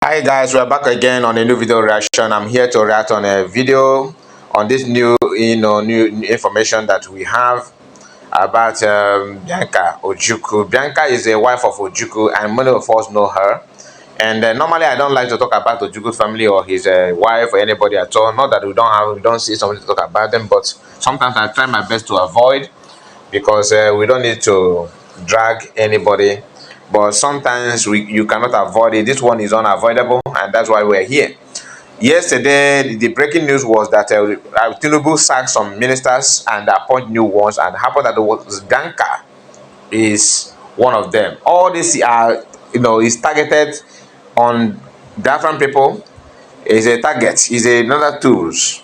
Hi guys, we're back again on a new video reaction. I'm here to react on a video on this new information that we have about Bianca Ojukwu. Bianca is a wife of Ojukwu, and many of us know her. And normally, I don't like to talk about Ojukwu family or his wife or anybody at all. Not that we don't see something to talk about them, but sometimes I try my best to avoid because we don't need to drag anybody, but sometimes you cannot avoid it. This one is unavoidable, and that's why we're here. Yesterday, the breaking news was that Tinubu sacked some ministers and appoint new ones, and happened that Bianca is one of them. All this are is targeted on Biafran people. Is a target, is another tools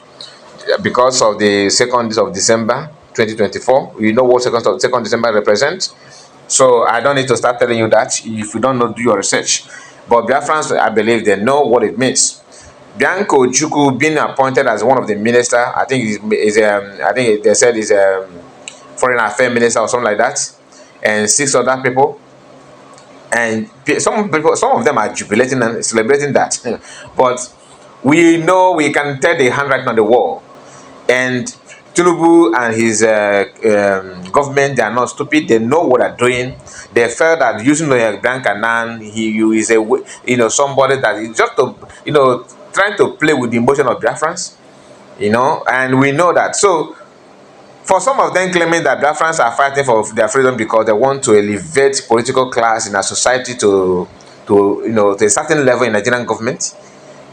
because of the 2nd of December 2024. You know what 2nd December represents. So I don't need to start telling you that. If you don't know, do your research. But Biafrans, I believe they know what it means. Bianca Ojukwu being appointed as one of the minister, I think I think they said is foreign affairs minister or something like that, and 6 other people. And some of them are jubilating and celebrating that. But we know, we can tell the handwriting on the wall. And Tinubu and his government, they are not stupid. They know what they're doing. They felt that using Bianca Nan, he is a somebody that is just to trying to play with the emotion of Biafrans, and we know that. So for some of them claiming that Biafrans are fighting for their freedom because they want to elevate political class in our society to a certain level in Nigerian government,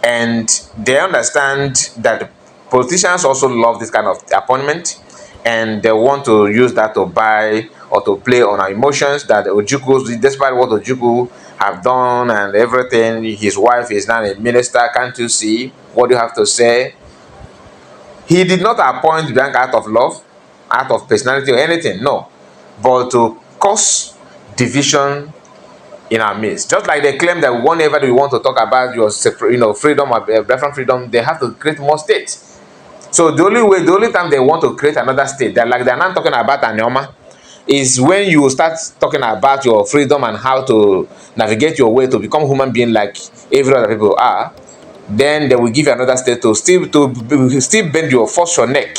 and they understand that politicians also love this kind of appointment, and they want to use that to buy or to play on our emotions. That Ojukwu, despite what Ojukwu have done and everything, his wife is now a minister. Can't you see? What do you have to say? He did not appoint Bianca out of love, out of personality or anything, no, but to cause division in our midst. Just like they claim that whenever we want to talk about your freedom or Biafran freedom, they have to create more states. So the only time they want to create another state, they're not talking about Anyoma, is when you start talking about your freedom and how to navigate your way to become human being like every other people are. Then they will give you another state to still bend your neck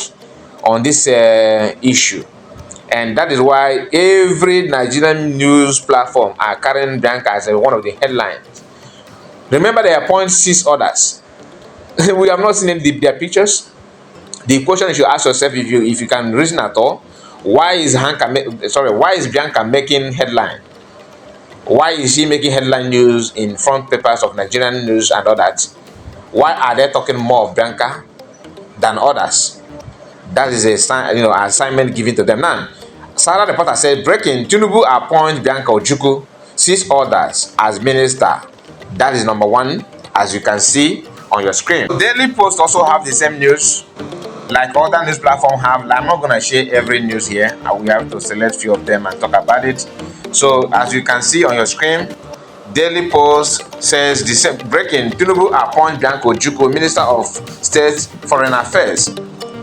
on this issue. And that is why every Nigerian news platform are carrying Bianca as one of the headlines. Remember, they appoint 6 others. We have not seen their pictures. The question you should ask yourself, if you can reason at all, why is Bianca making headline? Why is she making headline news in front papers of Nigerian news and all that? Why are they talking more of Bianca than others? That is a assignment given to them. Now, Sarah reporter said, breaking: Tinubu appoint Bianca Ojukwu, 6 others as minister. That is number 1, as you can see on your screen. Daily Post also have the same news, like other news platforms have. I'm not going to share every news here. We have to select few of them and talk about it. So as you can see on your screen, Daily Post says the same breaking: Tinubu appoint Bianca Ojukwu, Minister of State Foreign Affairs.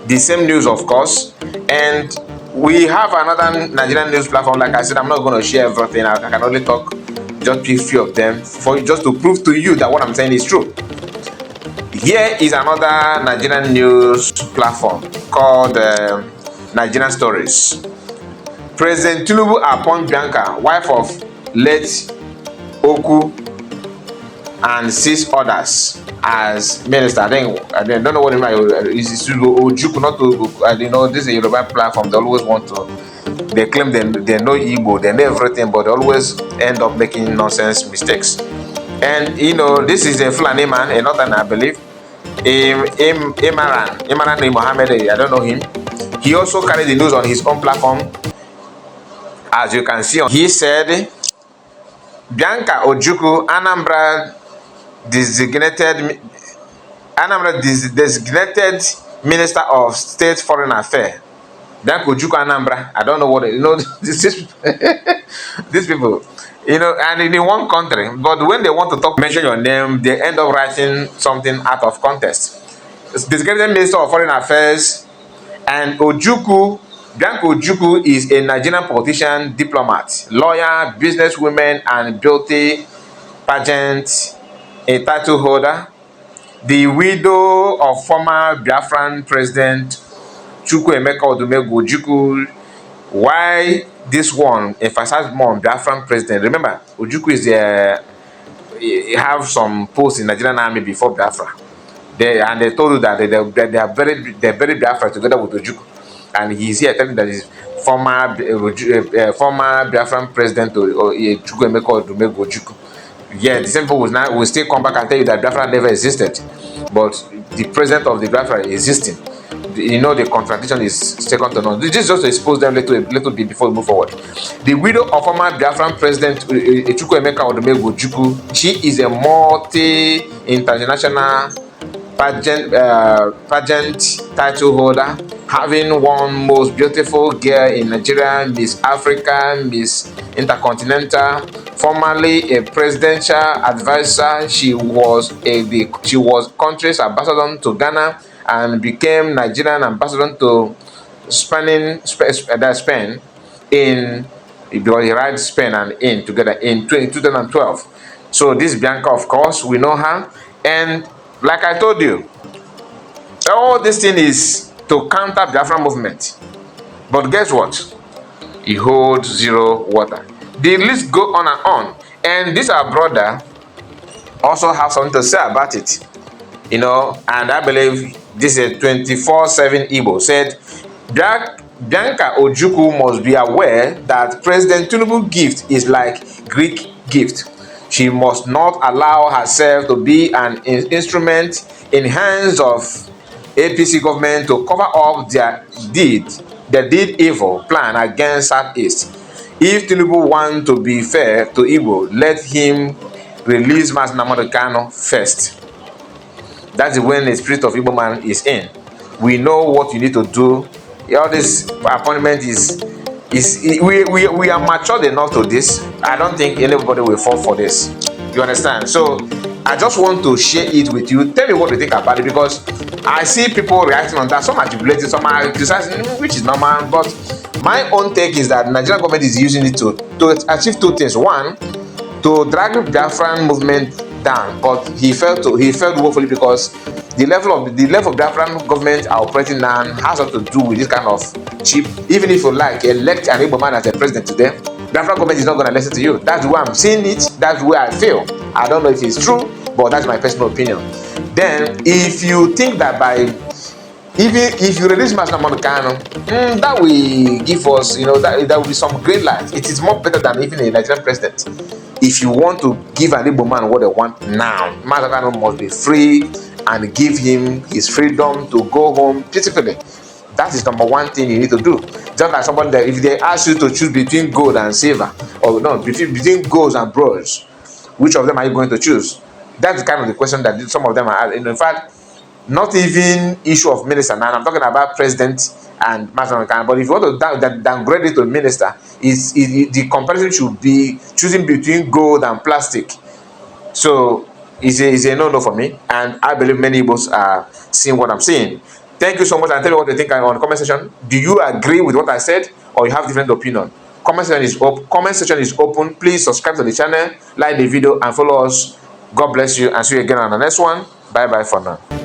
The same news, of course. And we have another Nigerian news platform. Like I said, I'm not going to share everything. I can only talk just a few of them for just to prove to you that what I'm saying is true. Here is another Nigerian news platform called Nigerian Stories. President Tinubu appoint Bianca, wife of late Ojukwu, and 6 others as minister. I don't know what it is. Ojukwu, not Ojukwu. This is a Yoruba platform. They always want to. They claim they know Igbo, they know everything, but they always end up making nonsense mistakes. And this is a Fulani man, a northern, I believe. Imran Mohammed, I don't know him. He also carried the news on his own platform. As you can see, he said, Bianca Ojukwu, Anambra designated Minister of State Foreign Affairs. Bianca Ojukwu Anambra. I don't know what these people. And in one country, but when they want to mention your name, they end up writing something out of context. Designated Minister of Foreign Affairs, and Bianca Ojukwu is a Nigerian politician, diplomat, lawyer, businesswoman, and beauty pageant a title holder, the widow of former Biafran President Ojukwu. Why this one emphasized more on Biafran president? Remember, Ojukwu is the have some posts in Nigerian army before Biafra. They told you that they're very Biafra together with Ojukwu, and he's here telling that he's former Biafran president Chukwuemeka Ojukwu. Yeah, the same people will still come back and tell you that Biafra never existed, but the president of the Biafra is existing. You know, the contradiction is second to none. This is just to expose them a little bit before we move forward. The widow of former Biafran president Chukwuemeka Ojukwu, she is a multi-international pageant title holder, having won most beautiful girl in Nigeria, Miss Africa, Miss Intercontinental. Formerly a presidential advisor, she was country's ambassador to Ghana and became Nigerian ambassador to Spain in, because he writes Spain and in together in 2012. So this Bianca, of course, we know her, and like I told you, all this thing is to counter the Biafran movement. But guess what? He holds zero water. The list go on and on. And this our brother also have something to say about it. You know, and I believe this is 24/7 Igbo said, Bianca Ojukwu must be aware that President Tinubu's gift is like Greek gift. She must not allow herself to be an instrument in hands of APC government to cover up their deed evil plan against Southeast. If Tinubu wants to be fair to Igbo, let him release Mazi Nnamdi Kanu first. That's when the spirit of Igbo man is in. We know what you need to do. All this appointment we are matured enough to this. I don't think anybody will fall for this. You understand? So I just want to share it with you. Tell me what you think about it, because I see people reacting on that. Some are jubilating, some are criticizing, which is normal. But my own take is that Nigerian government is using it to achieve two things. One, to drag the Biafran movement down, but he failed woefully, because the level of Biafran government are operating now has a lot to do with this kind of cheap. Even if you like elect an Igbo man as a president today, Biafran government is not going to listen to you. That's the way I'm seeing it. That's the way I feel. I don't know if it's true, but that's my personal opinion. Then, if you think that even if you release Mazi Nnamdi Kanu, that will give us, that will be some green light. It is more better than even a Nigerian president. If you want to give an Igbo man what they want now, Mazi Kanu must be free and give him his freedom to go home peacefully. That is number one thing you need to do. Just like somebody that if they ask you to choose between gold and silver, or no, between gold and bronze, which of them are you going to choose? That's kind of the question that some of them are asking. In fact, not even issue of minister now. I'm talking about president and Mazi Nnamdi Kanu. But if you want to downgrade it to minister, the comparison should be choosing between gold and plastic. So it's a no-no for me, and I believe many Igbos are seeing what I'm seeing. Thank you so much, and tell me what you think on the comment section. Do you agree with what I said, or you have different opinion? Comment section is open. Please subscribe to the channel, like the video, and follow us. God bless you, and see you again on the next one. Bye bye for now.